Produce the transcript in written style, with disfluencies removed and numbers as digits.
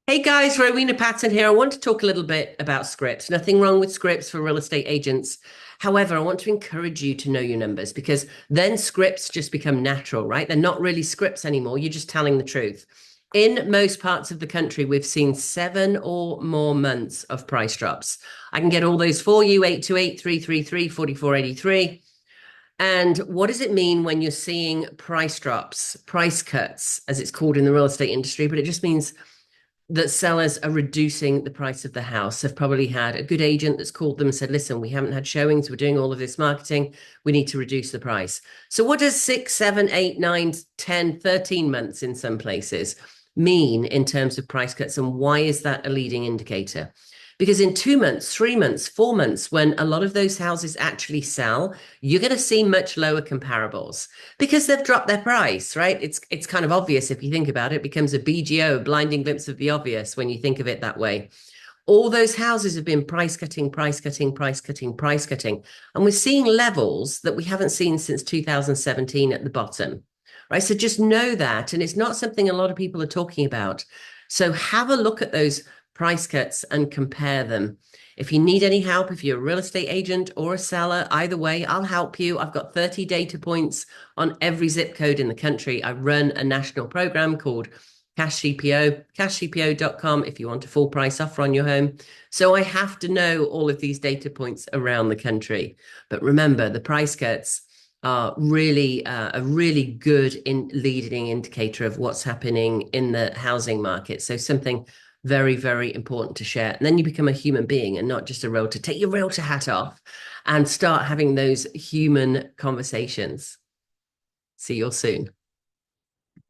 Hey guys, Rowena Patton here. I want to talk a little bit about scripts. Nothing wrong with scripts for real estate agents. However, I want to encourage you to know your numbers because then scripts just become natural, right? They're not really scripts anymore. You're just telling the truth. In most parts of the country, we've seen 7 or more months of price drops. I can get all those for you: 828, 333, 4483. And what does it mean when you're seeing price drops, price cuts, as it's called in the real estate industry? But it just means that sellers are reducing the price of the house. They've probably had a good agent that's called them and said, listen, we haven't had showings. We're doing all of this marketing. We need to reduce the price. So what does 6, 7, 8, 9, 10, 13 months in some places mean in terms of price cuts? And why is that a leading indicator? Because in 2 months, 3 months, 4 months, when a lot of those houses actually sell, you're going to see much lower comparables because they've dropped their price, right? It's kind of obvious if you think about it. It becomes a BGO, a blinding glimpse of the obvious, when you think of it that way. All those houses have been price cutting, price cutting, price cutting, price cutting. And we're seeing levels that we haven't seen since 2017 at the bottom, right? So just know that. And it's not something a lot of people are talking about. So have a look at those price cuts and compare them. If you need any help, if you're a real estate agent or a seller, either way, I'll help you. I've got 30 data points on every zip code in the country. I run a national program called Cash CPO, cashcpo.com if you want a full price offer on your home. So I have to know all of these data points around the country. But remember, the price cuts are really a really good leading indicator of what's happening in the housing market. So something very, very important to share. And then you become a human being and not just a realtor. Take your realtor hat off and start having those human conversations. See you all soon.